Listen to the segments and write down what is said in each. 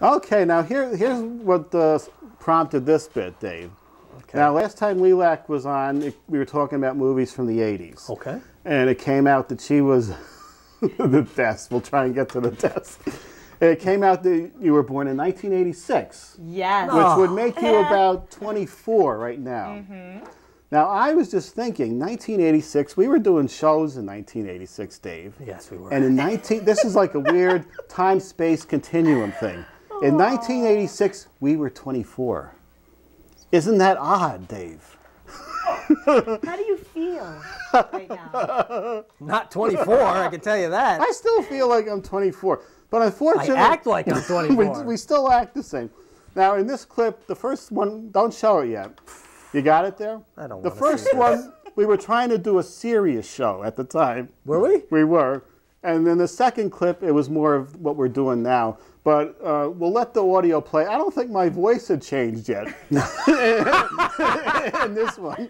Okay, now here's what prompted this bit, Dave. Okay. Now, last time Lilac was on, we were talking about movies from the 80s. Okay. And it came out that she was the best. We'll try and get to the test. It came out that you were born in 1986. Yes. Which would make you about 24 right now. Mm-hmm. Now, I was just thinking, 1986, we were doing shows in 1986, Dave. Yes, we were. And in this is like a weird time-space continuum thing. In 1986, we were 24. Isn't that odd, Dave? How do you feel right now? Not 24, I can tell you that. I still feel like I'm 24. But unfortunately... I act like I'm 24. we still act the same. Now, in this clip, the first one, don't show it yet. You got it there? I don't The want first to see one, we were trying to do a serious show at the time. Were we? We were. And then the second clip, it was more of what we're doing now. But we'll let the audio play. I don't think my voice had changed yet in this one.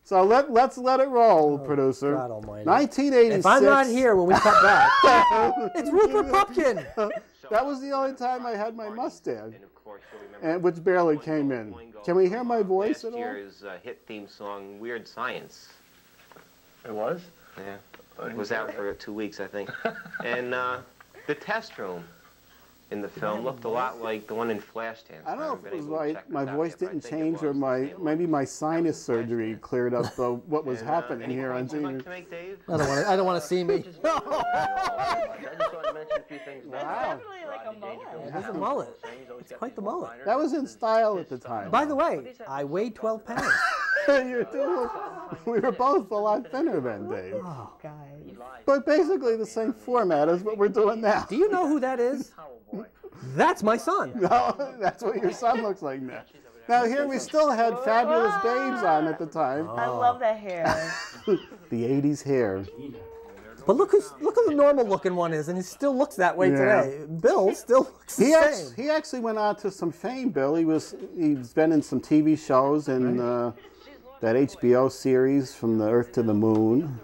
So let's let it roll, producer. God almighty. 1986. If I'm not here when we cut back, it's Rupert Pupkin. That was the only time I had my mustache, and which barely came in. Can we hear my voice at all? Last year's hit theme song, Weird Science. It was? Yeah. It was out for 2 weeks, I think. And the test room in the film looked a lot like the one in Flashdance. I don't know if it was my voice didn't change or maybe my sinus surgery cleared up what was happening here on TV. I don't want to see me. I just wanted to mention a few things. Wow. Definitely like a mullet. It is a mullet. It's quite the mullet. That was in style at the time. By the way, I weighed 12 pounds. We were both a lot thinner then, Dave. Oh, Guys. But basically the same format as what we're doing now. do you know who that is? That's my son. No, that's what your son looks like now. Now here we still had Fabulous Babes on at the time. I love that hair. The 80s hair. But look who the normal looking one is, and he still looks that way today. Bill still looks the same. He actually went on to some fame, Bill. He's been in some TV shows and that HBO series From the Earth to the Moon.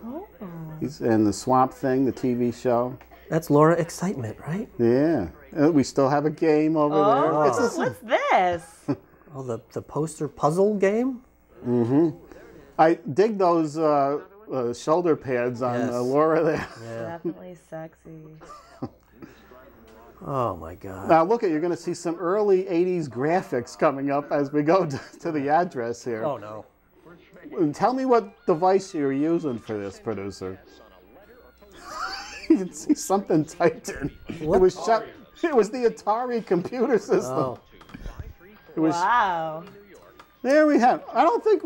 He's in the Swamp Thing, the TV show. That's Laura Excitement, right? Yeah. We still have a game over there. What's this? Oh, the poster puzzle game? Mm-hmm. I dig those shoulder pads on Laura there. Yeah. Definitely sexy. Oh, my God. Now, look, you're going to see some early 80s graphics coming up as we go to the address here. Oh, no. Tell me what device you're using for this, producer. You can see something typed in. What? It was the Atari computer system. Oh. Wow. There we have. I don't think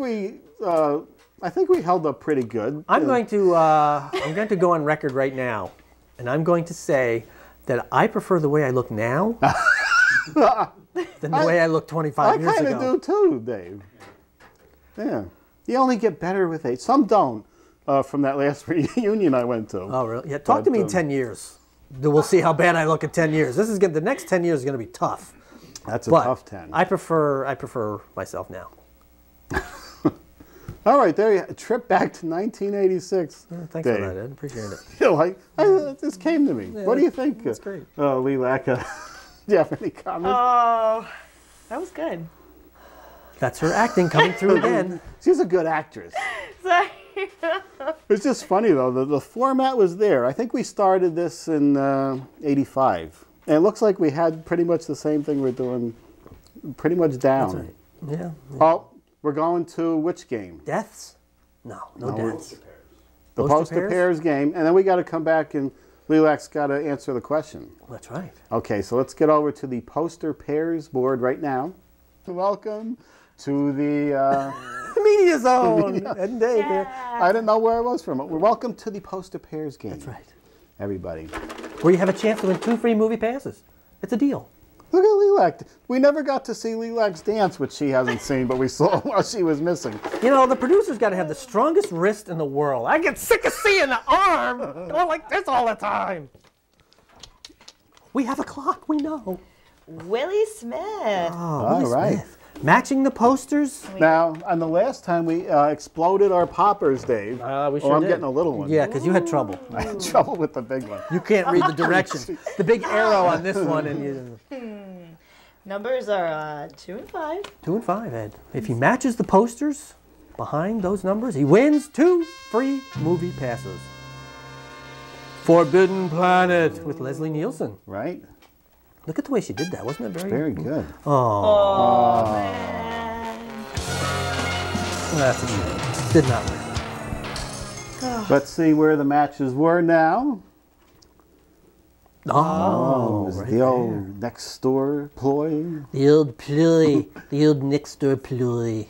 I think we held up pretty good. I'm going to go on record right now, and I'm going to say that I prefer the way I look now than the way I looked 25 years ago. I kind of do too, Dave. Yeah. You only get better with age. Some don't, from that last reunion I went to. Oh, really? Yeah, talk to me in 10 years. We'll see how bad I look in 10 years. The next 10 years is going to be tough. That's a tough 10. I prefer myself now. All right, there you go. Trip back to 1986. Thanks Dave. for that, Ed. Appreciate it. This came to me. Yeah, What do you think? That's great. Lilac, do you have any comments? Oh, that was good. That's her acting coming through again. She's a good actress. Sorry. It's just funny, though. The format was there. I think we started this in 85. And it looks like we had pretty much the same thing we're doing pretty much down. That's right. Yeah. Oh, we're going to which game? Deaths? No deaths. The poster pairs game. And then we got to come back and Lilac's got to answer the question. That's right. Okay, so let's get over to the poster pairs board right now. Welcome to the Media Zone. Ed and Dave here. I didn't know where I was from. We're welcome to the poster pairs game. That's right. Everybody. Where you have a chance to win 2 free movie passes. It's a deal. Look at Lilac. We never got to see Lilac's dance, which she hasn't seen, but we saw while she was missing. You know, the producer's got to have the strongest wrist in the world. I get sick of seeing the arm going like this all the time. We have a clock, we know. Willie Smith. Oh, Willie Smith. Matching the posters? Now, on the last time we exploded our poppers, Dave. We sure I'm did. getting a little one. Yeah, because you had trouble. I had trouble with the big one. You can't read the directions. The big arrow on this one, and you. Numbers are 2 and 5. 2 and 5, Ed. If he matches the posters behind those numbers, he wins 2 free movie passes. Forbidden Planet with Leslie Nielsen. Right? Look at the way she did that. Wasn't it Very good. Oh, Man. that's a shame. Did not win. Let's see where the matches were now. Oh, It was right the old next door ploy. The old ploy. The old next door ploy.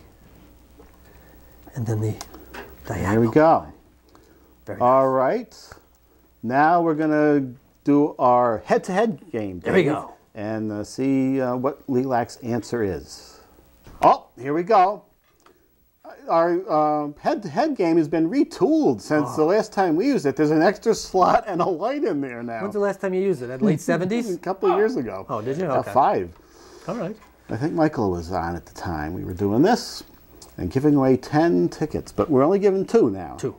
And then the diagonal. There we go. Very All right. Now we're going to do our head-to-head game. There we Dave, go. And see what Lilac's answer is. Oh, here we go. Our head-to-head game has been retooled since the last time we used it. There's an extra slot and a light in there now. When's the last time you used it? At late 70s? A couple of years ago. Oh, did you? Okay. 5. All right. I think Michael was on at the time. We were doing this and giving away 10 tickets, but we're only giving 2 now. 2.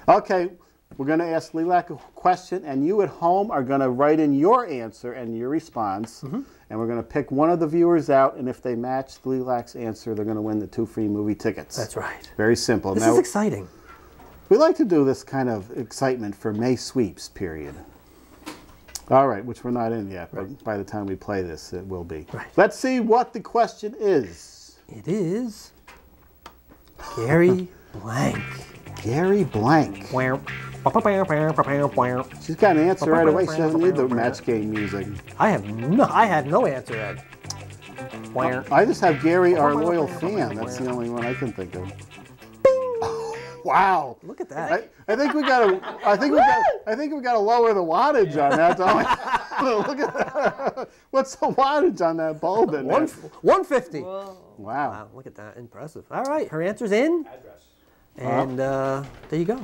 Okay, we're going to ask Lilac a question, and you at home are going to write in your answer and your response, and we're going to pick one of the viewers out, and if they match Lilac's answer, they're going to win the 2 free movie tickets. That's right. Very simple. This now, is exciting. we like to do this kind of excitement for May sweeps period. All right, which we're not in yet, but by the time we play this, it will be. Right. Let's see what the question is. It is Gary Blank. Gary Blank. She's got an answer right away. She doesn't need the match game music. I had no answer, Ed. I just have Gary, our loyal fan. That's the only one I can think of. Wow! Look at that. I think we got to. I think we got to lower the wattage on that. Don't we? Look at that. What's the wattage on that bulb in there? 150. Whoa. Wow! Look at that. Impressive. All right, her answer's in. Address. And there you go.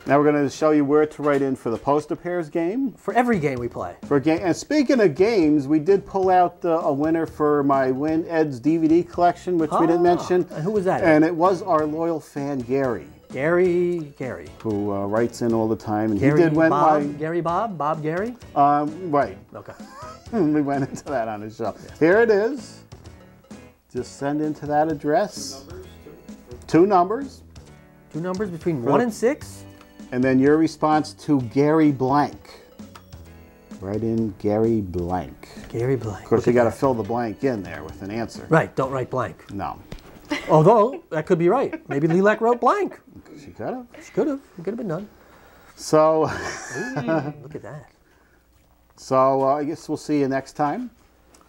Now we're going to show you where to write in for the poster pairs game. for every game we play. And speaking of games, we did pull out a winner for my Win Ed's DVD collection, which we didn't mention. And who was that? And it was our loyal fan, Gary. Gary. Who writes in all the time. And Gary he did win Bob. Gary Bob Gary? right. Okay. We went into that on the show. Here it is. Just send into that address. 2 numbers. 2 numbers between 1 and 6. And then your response to Gary Blank. Write in Gary Blank. Gary Blank. Of course, you got to fill the blank in there with an answer. Right, don't write blank. No. Although, that could be right. Maybe Lilac wrote blank. She could have. She could have. It could have been done. So, Look at that. so I guess we'll see you next time.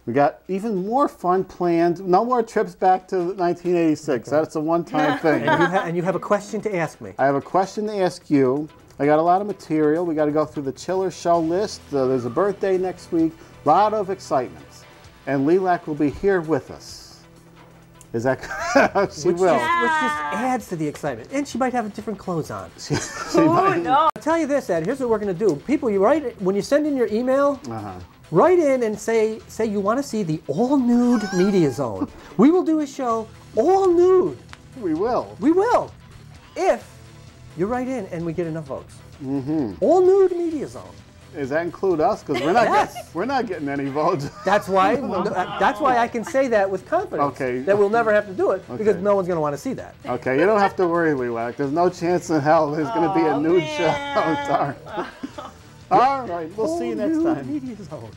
We got even more fun planned. No more trips back to 1986. That's a one-time thing. And you have a question to ask me. I have a question to ask you. I got a lot of material. We got to go through the Chiller Show list. There's a birthday next week. A lot of excitement. And Lilac will be here with us. Is that she will. Which just adds to the excitement. And she might have different clothes on. She Oh, might- no. I'll tell you this, Ed. Here's what we're going to do. People, you write when you send in your email, write in and say you want to see the all-nude Media Zone. We will do a show all nude. We will. We will. If you write in and we get enough votes. All nude Media Zone. Does that include us? Because we're not Yes. we're not getting any votes. That's why I can say that with confidence. Okay. That we'll never have to do it because Okay. no one's going to want to see that. Okay, you don't have to worry, Lilac. There's no chance in hell there's going to be a nude show. man. Darn. All right, we'll see you next All nude time. Media Zone.